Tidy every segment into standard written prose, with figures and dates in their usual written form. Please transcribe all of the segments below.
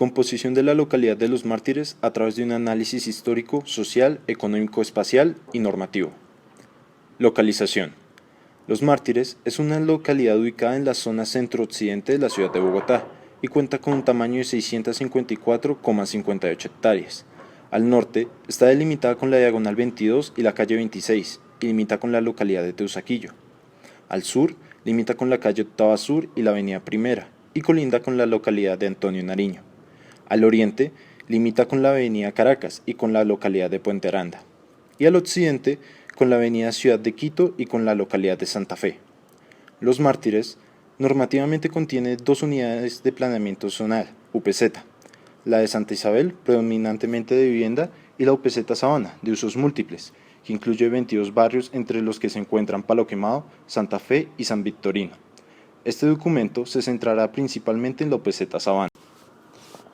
Composición de la localidad de Los Mártires a través de un análisis histórico, social, económico-espacial y normativo. Localización. Los Mártires es una localidad ubicada en la zona centro-occidente de la ciudad de Bogotá y cuenta con un tamaño de 654,58 hectáreas. Al norte está delimitada con la Diagonal 22 y la calle 26 y limita con la localidad de Teusaquillo. Al sur limita con la calle Octava Sur y la avenida Primera y colinda con la localidad de Antonio Nariño. Al oriente limita con la avenida Caracas y con la localidad de Puente Aranda. Y al occidente con la avenida Ciudad de Quito y con la localidad de Santa Fe. Los Mártires normativamente contiene dos unidades de planeamiento zonal, UPZ, la de Santa Isabel, predominantemente de vivienda, y la UPZ Sabana, de usos múltiples, que incluye 22 barrios entre los que se encuentran Palo Quemado, Santa Fe y San Victorino. Este documento se centrará principalmente en la UPZ Sabana.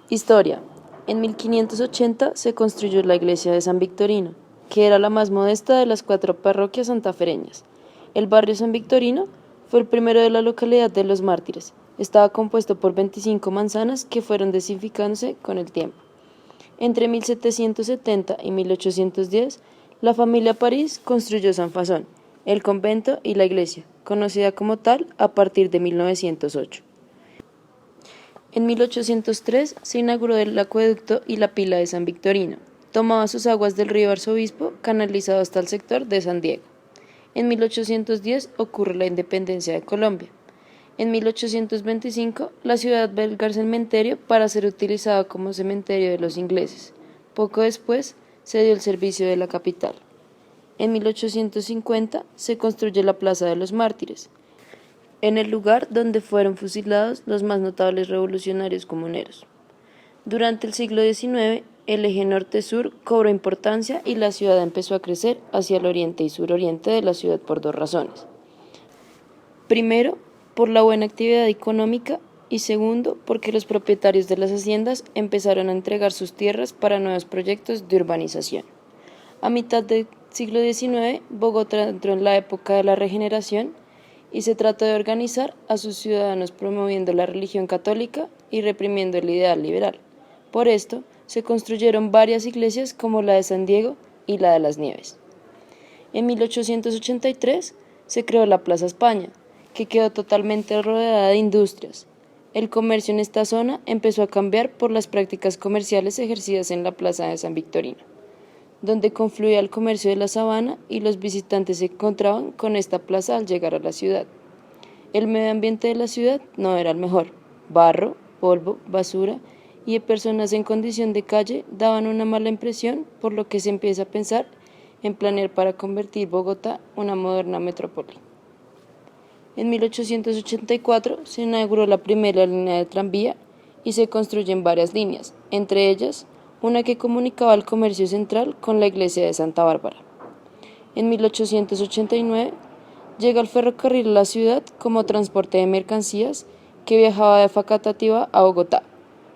Historia. En 1580 se construyó la iglesia de San Victorino, que era la más modesta de las 4 parroquias santafereñas. El barrio San Victorino fue el primero de la localidad de Los Mártires. Estaba compuesto por 25 manzanas que fueron densificándose con el tiempo. Entre 1770 y 1810, la familia París construyó San Fasón, el convento y la iglesia, conocida como tal a partir de 1908. En 1803 se inauguró el acueducto y la pila de San Victorino. Tomaba sus aguas del río Arzobispo, canalizado hasta el sector de San Diego. En 1810 ocurre la independencia de Colombia. En 1825 la ciudad alberga el cementerio para ser utilizado como cementerio de los ingleses. Poco después se dio el servicio de la capital. En 1850 se construye la Plaza de los Mártires, en el lugar donde fueron fusilados los más notables revolucionarios comuneros. Durante el siglo XIX, el eje norte-sur cobró importancia y la ciudad empezó a crecer hacia el oriente y suroriente de la ciudad por 2 razones. Primero, por la buena actividad económica y segundo, porque los propietarios de las haciendas empezaron a entregar sus tierras para nuevos proyectos de urbanización. A mitad del siglo XIX, Bogotá entró en la época de la regeneración y se trató de organizar a sus ciudadanos promoviendo la religión católica y reprimiendo el ideal liberal. Por esto, se construyeron varias iglesias como la de San Diego y la de las Nieves. En 1883 se creó la Plaza España, que quedó totalmente rodeada de industrias. El comercio en esta zona empezó a cambiar por las prácticas comerciales ejercidas en la Plaza de San Victorino, donde confluía el comercio de la sabana y los visitantes se encontraban con esta plaza al llegar a la ciudad. El medio ambiente de la ciudad no era el mejor. Barro, polvo, basura y personas en condición de calle daban una mala impresión, por lo que se empieza a pensar en planear para convertir Bogotá en una moderna metrópoli. En 1884 se inauguró la primera línea de tranvía y se construyen varias líneas, entre ellas una que comunicaba el comercio central con la iglesia de Santa Bárbara. En 1889 llega el ferrocarril a la ciudad como transporte de mercancías que viajaba de Facatativá a Bogotá.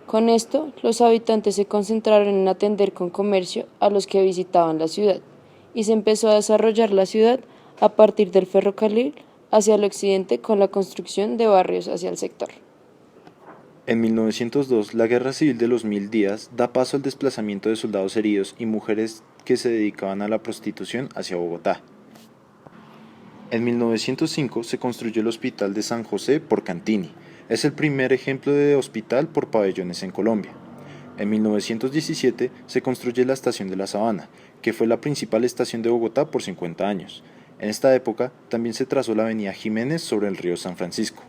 Con esto, los habitantes se concentraron en atender con comercio a los que visitaban la ciudad y se empezó a desarrollar la ciudad a partir del ferrocarril hacia el occidente con la construcción de barrios hacia el sector. En 1902, la Guerra Civil de los 1000 días da paso al desplazamiento de soldados heridos y mujeres que se dedicaban a la prostitución hacia Bogotá. En 1905 se construyó el Hospital de San José por Cantini. Es el primer ejemplo de hospital por pabellones en Colombia. En 1917 se construye la Estación de la Sabana, que fue la principal estación de Bogotá por 50 años. En esta época también se trazó la avenida Jiménez sobre el río San Francisco.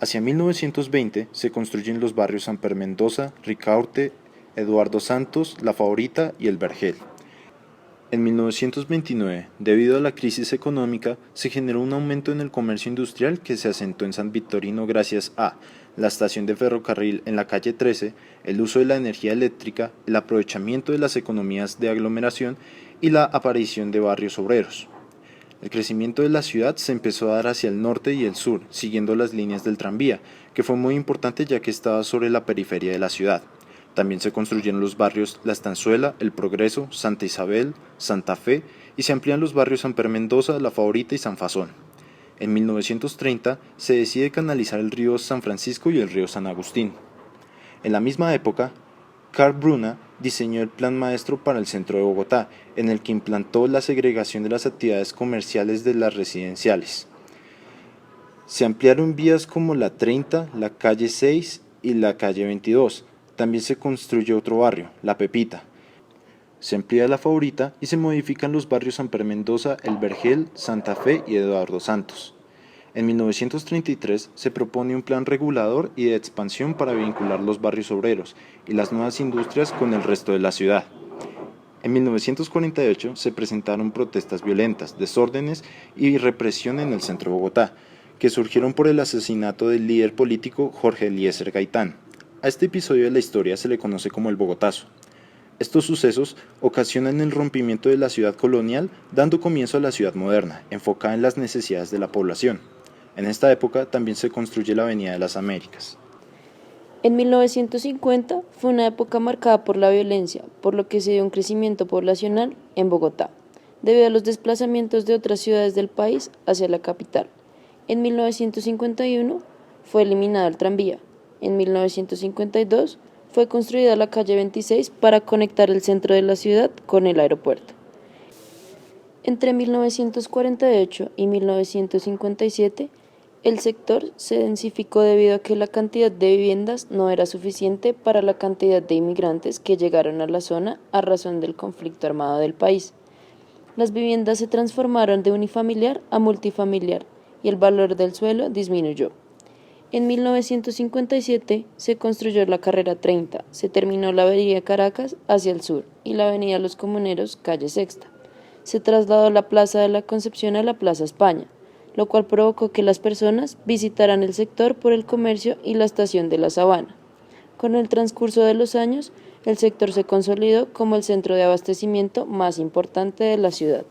Hacia 1920 se construyen los barrios Samper Mendoza, Ricaurte, Eduardo Santos, La Favorita y El Vergel. En 1929, debido a la crisis económica, se generó un aumento en el comercio industrial que se asentó en San Victorino gracias a la estación de ferrocarril en la calle 13, el uso de la energía eléctrica, el aprovechamiento de las economías de aglomeración y la aparición de barrios obreros. El crecimiento de la ciudad se empezó a dar hacia el norte y el sur, siguiendo las líneas del tranvía, que fue muy importante ya que estaba sobre la periferia de la ciudad. También se construyeron los barrios La Estanzuela, El Progreso, Santa Isabel, Santa Fe y se amplían los barrios Samper Mendoza, La Favorita y San Fasón. En 1930 se decide canalizar el río San Francisco y el río San Agustín. En la misma época, Karl Bruna diseñó el Plan Maestro para el centro de Bogotá, en el que implantó la segregación de las actividades comerciales de las residenciales. Se ampliaron vías como la 30, la calle 6 y la calle 22. También se construyó otro barrio, La Pepita. Se amplía La Favorita y se modifican los barrios San Pedro Mendoza, El Vergel, Santa Fe y Eduardo Santos. En 1933 se propone un plan regulador y de expansión para vincular los barrios obreros y las nuevas industrias con el resto de la ciudad. En 1948 se presentaron protestas violentas, desórdenes y represión en el centro de Bogotá, que surgieron por el asesinato del líder político Jorge Eliezer Gaitán. A este episodio de la historia se le conoce como el Bogotazo. Estos sucesos ocasionan el rompimiento de la ciudad colonial, dando comienzo a la ciudad moderna, enfocada en las necesidades de la población. En esta época también se construye la Avenida de las Américas. En 1950 fue una época marcada por la violencia, por lo que se dio un crecimiento poblacional en Bogotá, debido a los desplazamientos de otras ciudades del país hacia la capital. En 1951 fue eliminado el tranvía. En 1952 fue construida la calle 26 para conectar el centro de la ciudad con el aeropuerto. Entre 1948 y 1957, el sector se densificó debido a que la cantidad de viviendas no era suficiente para la cantidad de inmigrantes que llegaron a la zona a razón del conflicto armado del país. Las viviendas se transformaron de unifamiliar a multifamiliar y el valor del suelo disminuyó. En 1957 se construyó la carrera 30, se terminó la avenida Caracas hacia el sur y la avenida Los Comuneros, calle Sexta. Se trasladó la Plaza de la Concepción a la Plaza España, lo cual provocó que las personas visitaran el sector por el comercio y la estación de la Sabana. Con el transcurso de los años, el sector se consolidó como el centro de abastecimiento más importante de la ciudad.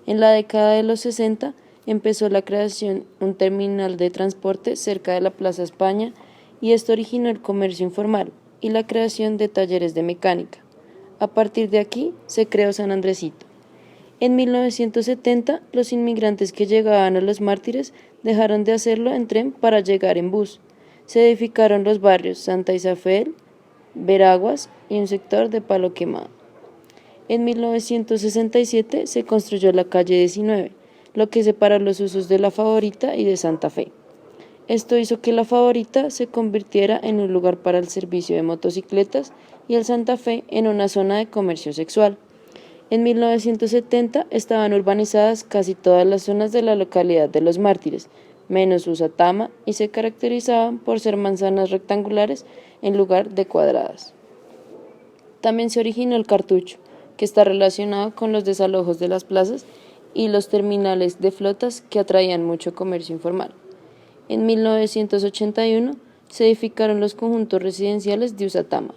En la década de los 60 empezó la creación de un terminal de transporte cerca de la Plaza España y esto originó el comercio informal y la creación de talleres de mecánica. A partir de aquí se creó San Andresito. En 1970, los inmigrantes que llegaban a Los Mártires dejaron de hacerlo en tren para llegar en bus. Se edificaron los barrios Santa Isabel, Veraguas y un sector de Palo Quemado. En 1967 se construyó la calle 19, lo que separa los usos de La Favorita y de Santa Fe. Esto hizo que La Favorita se convirtiera en un lugar para el servicio de motocicletas y el Santa Fe en una zona de comercio sexual. En 1970 estaban urbanizadas casi todas las zonas de la localidad de Los Mártires, menos Uzatama, y se caracterizaban por ser manzanas rectangulares en lugar de cuadradas. También se originó el cartucho, que está relacionado con los desalojos de las plazas y los terminales de flotas que atraían mucho comercio informal. En 1981 se edificaron los conjuntos residenciales de Uzatama.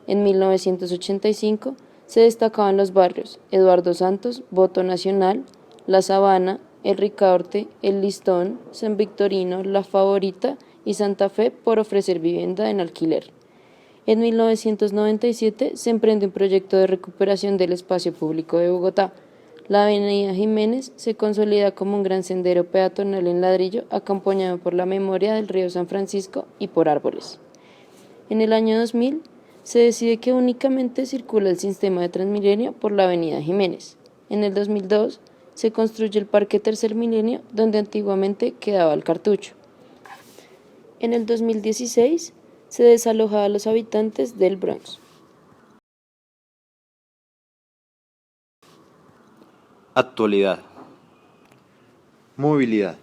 En 1985 se destacaban los barrios Eduardo Santos, Voto Nacional, La Sabana, El Ricaurte, El Listón, San Victorino, La Favorita y Santa Fe por ofrecer vivienda en alquiler. En 1997 se emprende un proyecto de recuperación del espacio público de Bogotá. La avenida Jiménez se consolida como un gran sendero peatonal en ladrillo acompañado por la memoria del río San Francisco y por árboles. En el año 2000 se decide que únicamente circula el sistema de Transmilenio por la avenida Jiménez. En el 2002 se construye el Parque Tercer Milenio, donde antiguamente quedaba el cartucho. En el 2016 se desaloja a los habitantes del Bronx. Actualidad. Movilidad.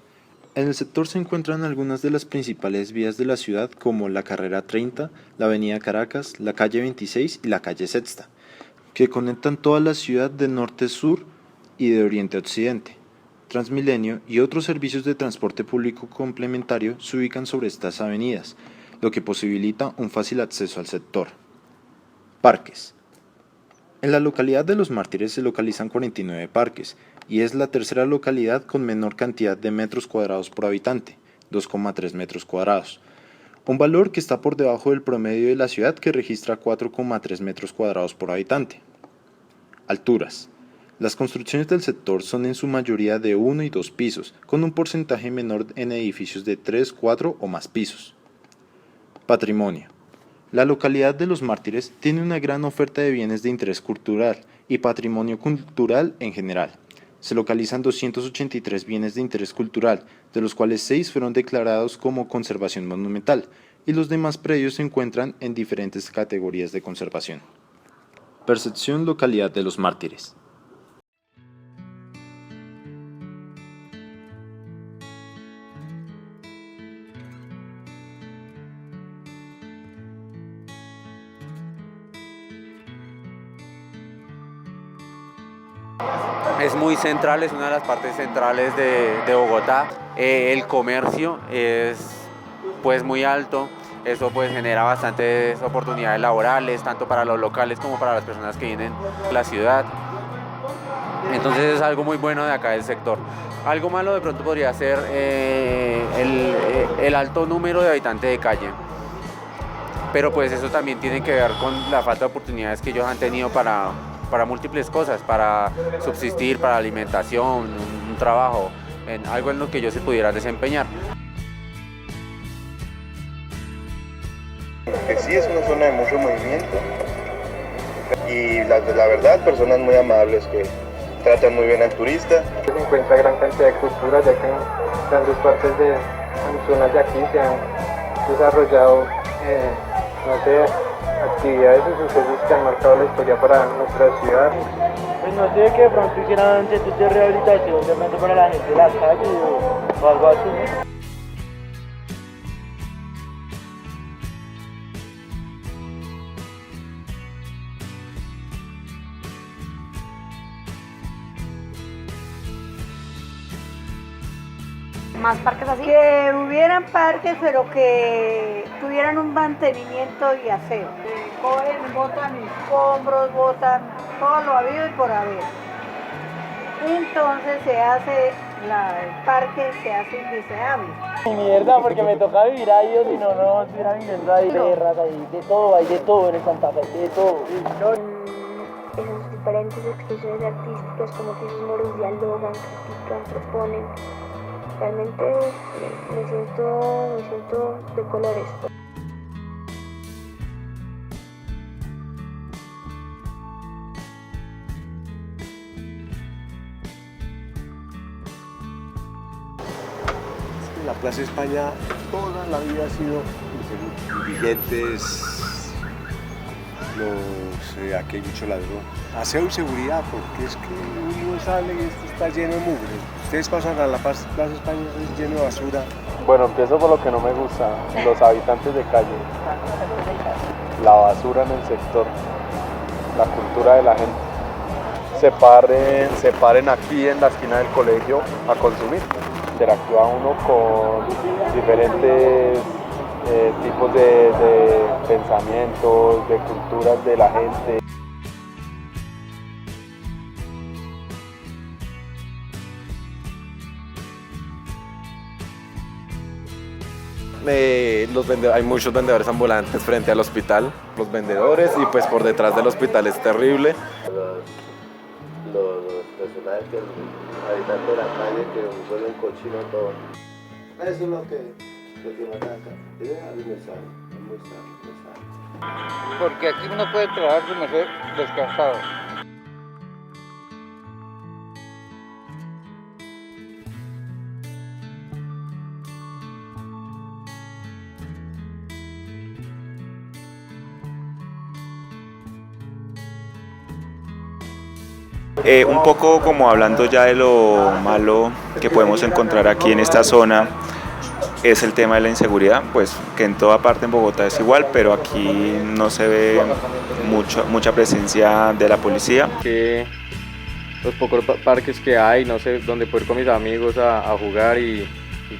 En el sector se encuentran algunas de las principales vías de la ciudad como la carrera 30, la avenida Caracas, la calle 26 y la calle Sexta, que conectan toda la ciudad de norte a sur y de oriente a occidente. Transmilenio y otros servicios de transporte público complementario se ubican sobre estas avenidas, lo que posibilita un fácil acceso al sector. Parques. En la localidad de Los Mártires se localizan 49 parques, y es la tercera localidad con menor cantidad de metros cuadrados por habitante, 2,3 metros cuadrados, un valor que está por debajo del promedio de la ciudad que registra 4,3 metros cuadrados por habitante. Alturas. Las construcciones del sector son en su mayoría de 1 y 2 pisos, con un porcentaje menor en edificios de 3, 4 o más pisos. Patrimonio. La localidad de Los Mártires tiene una gran oferta de bienes de interés cultural y patrimonio cultural en general. Se localizan 283 bienes de interés cultural, de los cuales 6 fueron declarados como conservación monumental, y los demás predios se encuentran en diferentes categorías de conservación. Percepción Localidad de Los Mártires. Es muy central, es una de las partes centrales de Bogotá. El comercio es pues muy alto, eso pues genera bastantes oportunidades laborales, tanto para los locales como para las personas que vienen a la ciudad. Entonces es algo muy bueno de acá del sector. Algo malo de pronto podría ser el alto número de habitantes de calle. Pero pues eso también tiene que ver con la falta de oportunidades que ellos han tenido para múltiples cosas, para subsistir, para alimentación, un trabajo, algo en lo que ellos se pudieran desempeñar. Que sí es una zona de mucho movimiento y la verdad personas muy amables que tratan muy bien al turista. Se encuentra gran cantidad de cultura, ya que en grandes partes de zonas de aquí se han desarrollado actividades y sucesos que han marcado la historia para nuestra ciudad. Pues no sé, que de pronto hicieran centros de rehabilitación de pronto para la gente de la calle o algo así, ¿no? Más parques así. Que hubieran parques, pero que tuvieran un mantenimiento y aseo. Cogen, botan escombros, botan todo lo habido y por haber. Entonces el parque se hace indeseable. Mierda, porque me toca vivir ahí, o si no, no estuviera viviendo ahí. Perras, hay de todo en Santa Fe, de todo. Esas diferentes expresiones artísticas, como que esos moros dialogan, critican, proponen. Realmente me siento de colores. La Plaza España toda la vida ha sido vigentes, aquí hay mucho ladrón. Aseo y seguridad, porque es que uno sale y esto está lleno de mugre. Ustedes pasan a la Plaza España, es lleno de basura. Bueno, empiezo por lo que no me gusta, los habitantes de calle, la basura en el sector, la cultura de la gente. Se paren aquí en la esquina del colegio a consumir. Interactúa uno con diferentes tipos de pensamientos, de culturas de la gente. Hay muchos vendedores ambulantes frente al hospital, los vendedores, y pues por detrás del hospital es terrible. Los personajes que habitantes de la calle que huelen cochino todo. Eso es lo que mata acá. Es muy sano. Porque aquí uno puede trabajar sin ser descansado. Un poco como hablando ya de lo malo que podemos encontrar aquí en esta zona, es el tema de la inseguridad, pues que en toda parte en Bogotá es igual, pero aquí no se ve mucha presencia de la policía. Que los pocos parques que hay, no sé, donde puedo ir con mis amigos a jugar y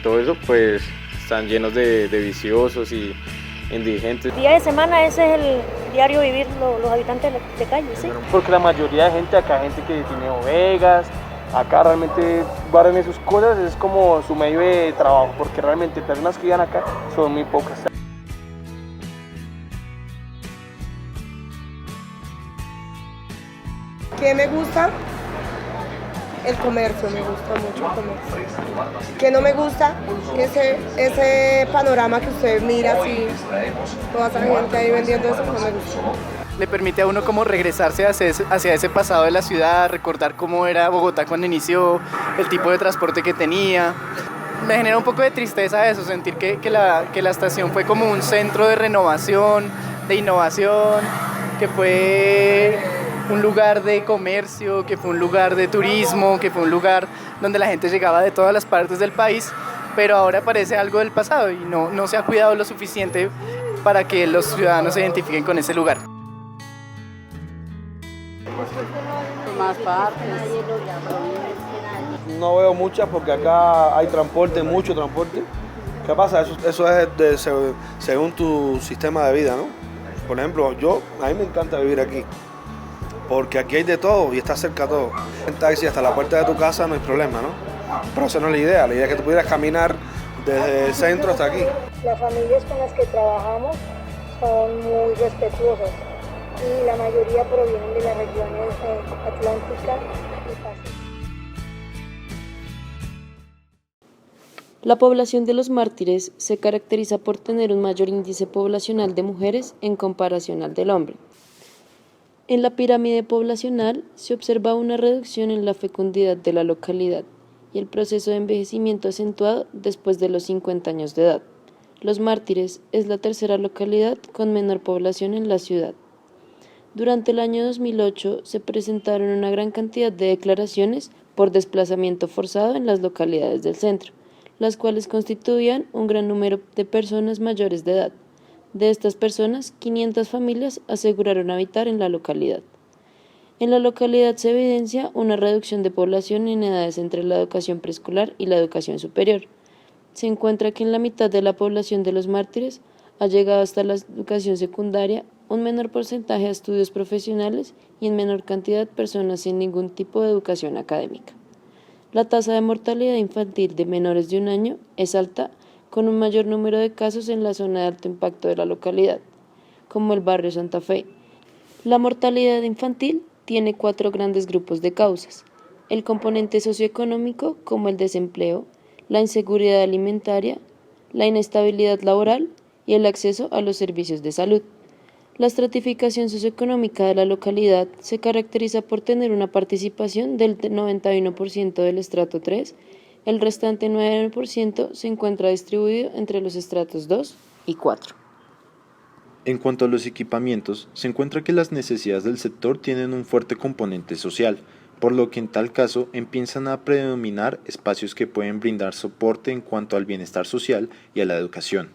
todo eso, pues están llenos de viciosos y indigentes. Día de semana ese es el diario vivir los habitantes de calle, ¿sí? Porque la mayoría de gente acá, gente que tiene bodegas, acá realmente guardan sus cosas, es como su medio de trabajo, porque realmente personas que viven acá son muy pocas. ¿Qué me gusta? El comercio, me gusta mucho el comercio. Que no me gusta ese panorama que usted mira así, toda esa gente ahí vendiendo eso, no me gusta. Le permite a uno como regresarse hacia ese pasado de la ciudad, recordar cómo era Bogotá cuando inició, el tipo de transporte que tenía. Me genera un poco de tristeza eso, sentir que la estación fue como un centro de renovación, de innovación, que fue un lugar de comercio, que fue un lugar de turismo, que fue un lugar donde la gente llegaba de todas las partes del país, pero ahora parece algo del pasado y no se ha cuidado lo suficiente para que los ciudadanos se identifiquen con ese lugar. Más partes. No veo muchas porque acá hay transporte, mucho transporte. ¿Qué pasa? Eso es según tu sistema de vida, ¿no? Por ejemplo, a mí me encanta vivir aquí, porque aquí hay de todo y está cerca todo. En taxi hasta la puerta de tu casa no hay problema, ¿no? Pero esa no es la idea es que tú pudieras caminar desde el centro hasta aquí. Las familias con las que trabajamos son muy respetuosas y la mayoría provienen de las regiones atlántica y pacífica. La población de los mártires se caracteriza por tener un mayor índice poblacional de mujeres en comparación al del hombre. En la pirámide poblacional se observa una reducción en la fecundidad de la localidad y el proceso de envejecimiento acentuado después de los 50 años de edad. Los Mártires es la tercera localidad con menor población en la ciudad. Durante el año 2008 se presentaron una gran cantidad de declaraciones por desplazamiento forzado en las localidades del centro, las cuales constituían un gran número de personas mayores de edad. De estas personas, 500 familias aseguraron habitar en la localidad. En la localidad se evidencia una reducción de población en edades entre la educación preescolar y la educación superior. Se encuentra que en la mitad de la población de los Mártires ha llegado hasta la educación secundaria, un menor porcentaje a estudios profesionales y en menor cantidad personas sin ningún tipo de educación académica. La tasa de mortalidad infantil de menores de 1 año es alta, con un mayor número de casos en la zona de alto impacto de la localidad, como el barrio Santa Fe. La mortalidad infantil tiene 4 grandes grupos de causas: el componente socioeconómico, como el desempleo, la inseguridad alimentaria, la inestabilidad laboral y el acceso a los servicios de salud. La estratificación socioeconómica de la localidad se caracteriza por tener una participación del 91% del estrato 3, el restante 9% se encuentra distribuido entre los estratos 2 y 4. En cuanto a los equipamientos, se encuentra que las necesidades del sector tienen un fuerte componente social, por lo que en tal caso empiezan a predominar espacios que pueden brindar soporte en cuanto al bienestar social y a la educación.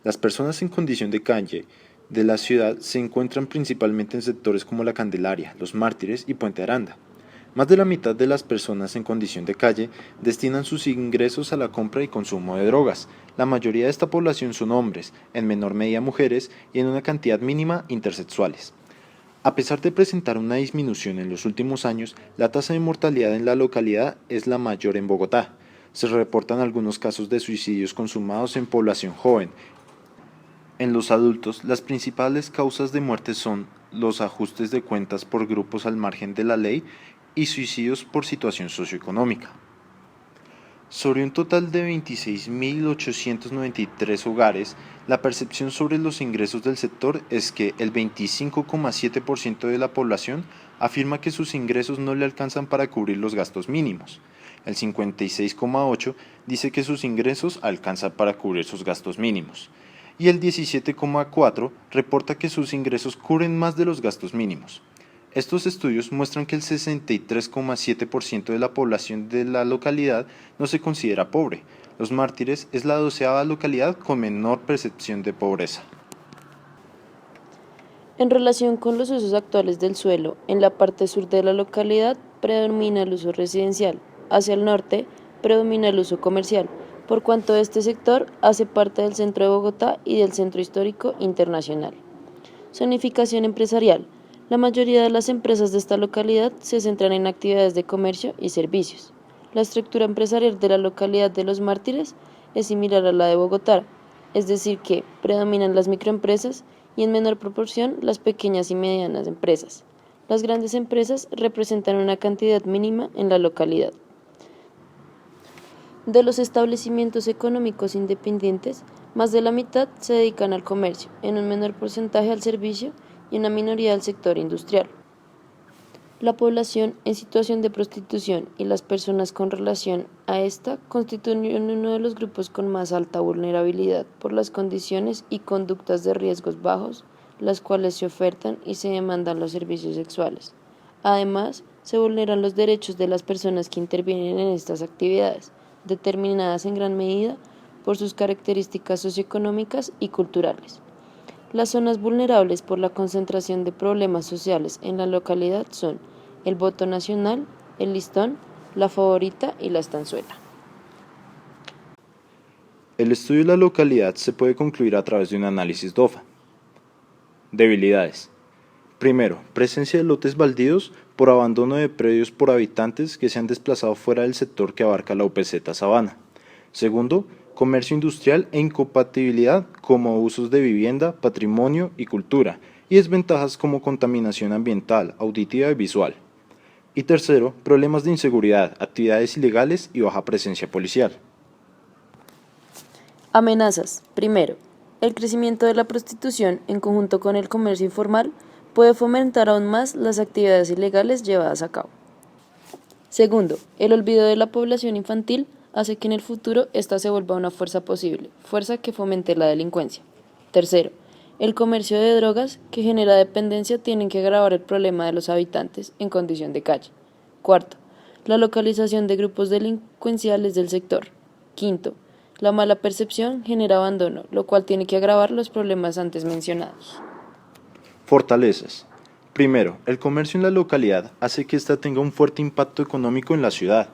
Las personas en condición de calle de la ciudad se encuentran principalmente en sectores como La Candelaria, Los Mártires y Puente Aranda. Más de la mitad de las personas en condición de calle destinan sus ingresos a la compra y consumo de drogas. La mayoría de esta población son hombres, en menor medida mujeres y en una cantidad mínima intersexuales. A pesar de presentar una disminución en los últimos años, la tasa de mortalidad en la localidad es la mayor en Bogotá. Se reportan algunos casos de suicidios consumados en población joven. En los adultos, las principales causas de muerte son los ajustes de cuentas por grupos al margen de la ley y suicidios por situación socioeconómica. Sobre un total de 26.893 hogares, la percepción sobre los ingresos del sector es que el 25,7% de la población afirma que sus ingresos no le alcanzan para cubrir los gastos mínimos. El 56,8% dice que sus ingresos alcanzan para cubrir sus gastos mínimos. Y el 17,4% reporta que sus ingresos cubren más de los gastos mínimos. Estos estudios muestran que el 63,7% de la población de la localidad no se considera pobre. Los Mártires es la 12ª localidad con menor percepción de pobreza. En relación con los usos actuales del suelo, en la parte sur de la localidad predomina el uso residencial, hacia el norte predomina el uso comercial, por cuanto este sector hace parte del centro de Bogotá y del centro histórico internacional. Zonificación empresarial. La mayoría de las empresas de esta localidad se centran en actividades de comercio y servicios. La estructura empresarial de la localidad de Los Mártires es similar a la de Bogotá, es decir que predominan las microempresas y en menor proporción las pequeñas y medianas empresas. Las grandes empresas representan una cantidad mínima en la localidad. De los establecimientos económicos independientes, más de la mitad se dedican al comercio, en un menor porcentaje al servicio y una minoría al sector industrial. La población en situación de prostitución y las personas con relación a esta constituyen uno de los grupos con más alta vulnerabilidad por las condiciones y conductas de riesgos bajos, las cuales se ofertan y se demandan los servicios sexuales. Además, se vulneran los derechos de las personas que intervienen en estas actividades, determinadas en gran medida por sus características socioeconómicas y culturales. Las zonas vulnerables por la concentración de problemas sociales en la localidad son el Voto Nacional, el Listón, la Favorita y la Estanzuela. El estudio de la localidad se puede concluir a través de un análisis DOFA. Debilidades. Primero, presencia de lotes baldíos por abandono de predios por habitantes que se han desplazado fuera del sector que abarca la UPZ Sabana. Segundo, comercio industrial e incompatibilidad como usos de vivienda, patrimonio y cultura, y desventajas como contaminación ambiental, auditiva y visual. Y tercero, problemas de inseguridad, actividades ilegales y baja presencia policial. Amenazas. Primero, el crecimiento de la prostitución en conjunto con el comercio informal puede fomentar aún más las actividades ilegales llevadas a cabo. Segundo, el olvido de la población infantil hace que en el futuro ésta se vuelva una fuerza posible, fuerza que fomente la delincuencia. Tercero, el comercio de drogas que genera dependencia tiene que agravar el problema de los habitantes en condición de calle. Cuarto, la localización de grupos delincuenciales del sector. Quinto, la mala percepción genera abandono, lo cual tiene que agravar los problemas antes mencionados. Fortalezas. Primero, el comercio en la localidad hace que ésta tenga un fuerte impacto económico en la ciudad.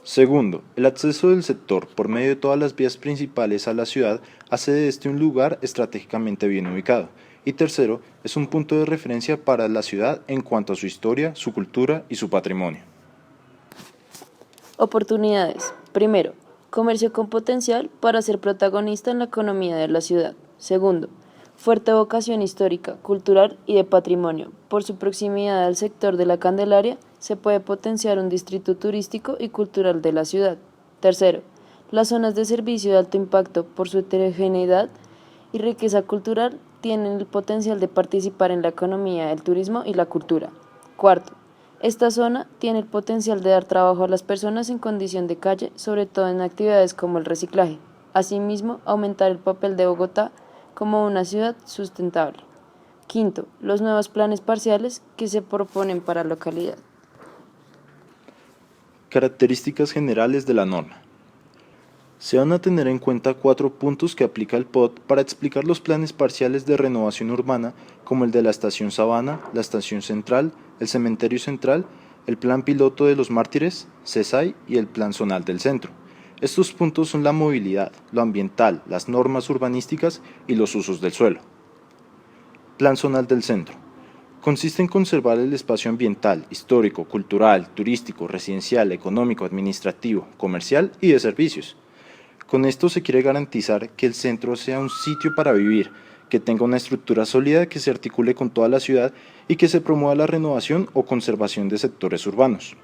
Segundo, el acceso del sector por medio de todas las vías principales a la ciudad hace de este un lugar estratégicamente bien ubicado. Y tercero, es un punto de referencia para la ciudad en cuanto a su historia, su cultura y su patrimonio. Oportunidades. Primero, comercio con potencial para ser protagonista en la economía de la ciudad. Segundo, fuerte vocación histórica, cultural y de patrimonio. Por su proximidad al sector de la Candelaria, se puede potenciar un distrito turístico y cultural de la ciudad. Tercero, las zonas de servicio de alto impacto, por su heterogeneidad y riqueza cultural, tienen el potencial de participar en la economía, el turismo y la cultura. Cuarto, esta zona tiene el potencial de dar trabajo a las personas en condición de calle, sobre todo en actividades como el reciclaje. Asimismo, aumentar el papel de Bogotá como una ciudad sustentable. Quinto, los nuevos planes parciales que se proponen para la localidad. Características generales de la norma. Se van a tener en cuenta 4 puntos que aplica el POT para explicar los planes parciales de renovación urbana, como el de la Estación Sabana, la Estación Central, el Cementerio Central, el Plan Piloto de los Mártires, CESAI y el Plan Zonal del Centro. Estos puntos son la movilidad, lo ambiental, las normas urbanísticas y los usos del suelo. Plan Zonal del Centro. Consiste en conservar el espacio ambiental, histórico, cultural, turístico, residencial, económico, administrativo, comercial y de servicios. Con esto se quiere garantizar que el centro sea un sitio para vivir, que tenga una estructura sólida que se articule con toda la ciudad y que se promueva la renovación o conservación de sectores urbanos.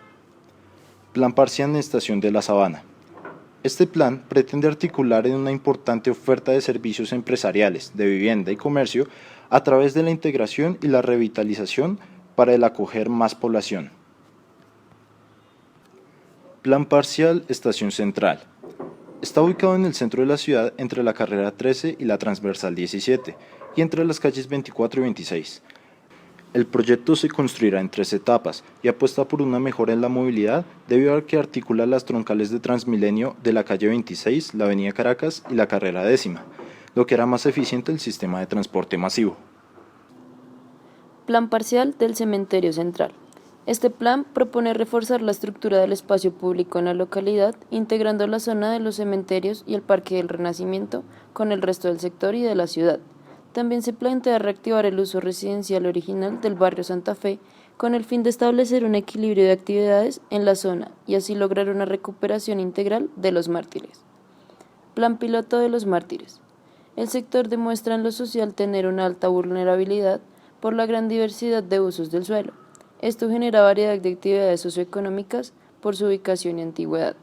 Plan Parcial en Estación de la Sabana. Este plan pretende articular en una importante oferta de servicios empresariales, de vivienda y comercio a través de la integración y la revitalización para el acoger más población. Plan Parcial Estación Central. Está ubicado en el centro de la ciudad entre la carrera 13 y la transversal 17 y entre las calles 24 y 26. El proyecto se construirá en 3 etapas y apuesta por una mejora en la movilidad debido a que articula las troncales de Transmilenio de la calle 26, la avenida Caracas y la carrera 10ª, lo que hará más eficiente el sistema de transporte masivo. Plan Parcial del Cementerio Central. Este plan propone reforzar la estructura del espacio público en la localidad, integrando la zona de los cementerios y el Parque del Renacimiento con el resto del sector y de la ciudad. También se plantea reactivar el uso residencial original del barrio Santa Fe con el fin de establecer un equilibrio de actividades en la zona y así lograr una recuperación integral de los mártires. Plan Piloto de los Mártires. El sector demuestra en lo social tener una alta vulnerabilidad por la gran diversidad de usos del suelo. Esto genera variedad de actividades socioeconómicas por su ubicación y antigüedad.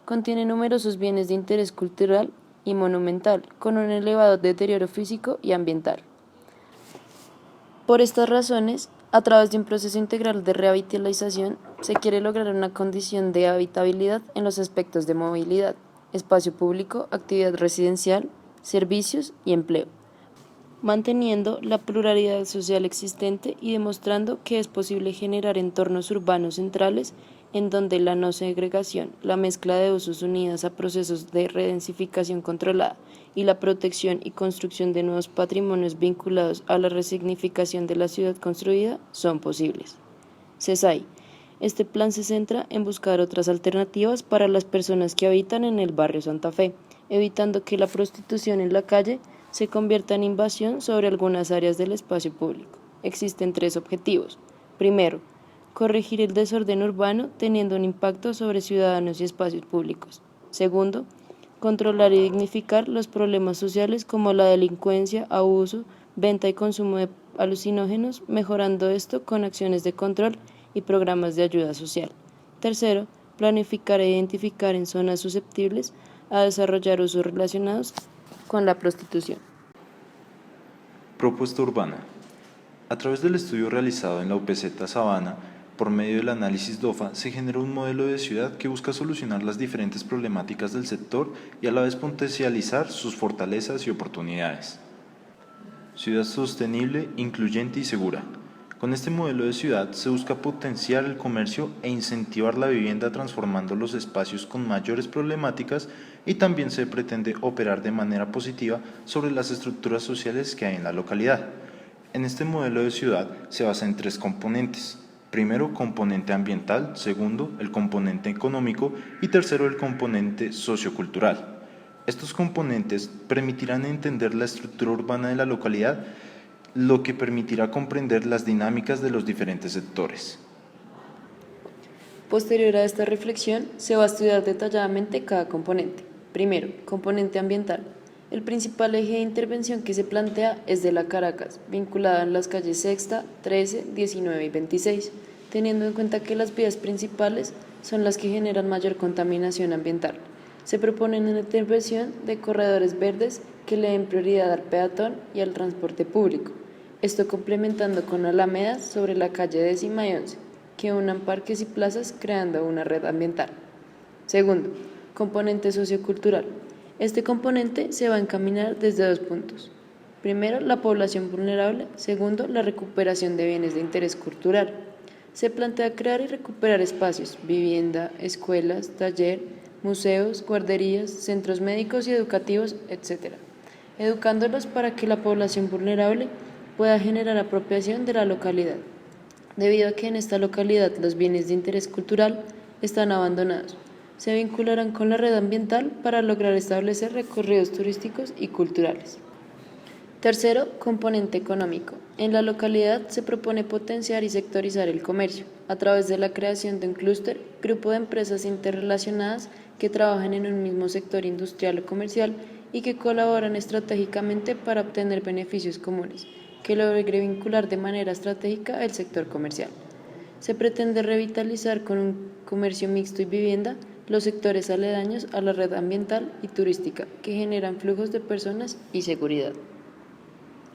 Contiene numerosos bienes de interés cultural y monumental, con un elevado deterioro físico y ambiental. Por estas razones, a través de un proceso integral de revitalización, se quiere lograr una condición de habitabilidad en los aspectos de movilidad, espacio público, actividad residencial, servicios y empleo, manteniendo la pluralidad social existente y demostrando que es posible generar entornos urbanos centrales en donde la no segregación, la mezcla de usos unidas a procesos de redensificación controlada y la protección y construcción de nuevos patrimonios vinculados a la resignificación de la ciudad construida son posibles. CESAI. Este plan se centra en buscar otras alternativas para las personas que habitan en el barrio Santa Fe, evitando que la prostitución en la calle se convierta en invasión sobre algunas áreas del espacio público. Existen 3 objetivos. Primero, corregir el desorden urbano teniendo un impacto sobre ciudadanos y espacios públicos. Segundo, controlar y dignificar los problemas sociales como la delincuencia, abuso, venta y consumo de alucinógenos, mejorando esto con acciones de control y programas de ayuda social. Tercero, planificar e identificar en zonas susceptibles a desarrollar usos relacionados con la prostitución. Propuesta urbana. A través del estudio realizado en la UPZ Sabana, por medio del análisis DOFA, se generó un modelo de ciudad que busca solucionar las diferentes problemáticas del sector y a la vez potencializar sus fortalezas y oportunidades. Ciudad sostenible, incluyente y segura. Con este modelo de ciudad se busca potenciar el comercio e incentivar la vivienda transformando los espacios con mayores problemáticas y también se pretende operar de manera positiva sobre las estructuras sociales que hay en la localidad. En este modelo de ciudad se basa en 3 componentes. Primero, componente ambiental, segundo, el componente económico y tercero, el componente sociocultural. Estos componentes permitirán entender la estructura urbana de la localidad, lo que permitirá comprender las dinámicas de los diferentes sectores. Posterior a esta reflexión, se va a estudiar detalladamente cada componente. Primero, componente ambiental. El principal eje de intervención que se plantea es de la Caracas, vinculada en las calles Sexta, 13, 19 y 26, teniendo en cuenta que las vías principales son las que generan mayor contaminación ambiental. Se propone una intervención de corredores verdes que le den prioridad al peatón y al transporte público, esto complementando con alamedas sobre la calle 10ª y 11, que unan parques y plazas creando una red ambiental. Segundo, componente sociocultural. Este componente se va a encaminar desde 2 puntos. Primero, la población vulnerable. Segundo, la recuperación de bienes de interés cultural. Se plantea crear y recuperar espacios, vivienda, escuelas, taller, museos, guarderías, centros médicos y educativos, etc., educándolos para que la población vulnerable pueda generar apropiación de la localidad, debido a que en esta localidad los bienes de interés cultural están abandonados. Se vincularán con la red ambiental para lograr establecer recorridos turísticos y culturales. Tercero, componente económico. En la localidad se propone potenciar y sectorizar el comercio a través de la creación de un clúster, grupo de empresas interrelacionadas que trabajan en un mismo sector industrial o comercial y que colaboran estratégicamente para obtener beneficios comunes, que logre vincular de manera estratégica el sector comercial. Se pretende revitalizar con un comercio mixto y vivienda los sectores aledaños a la red ambiental y turística que generan flujos de personas y seguridad.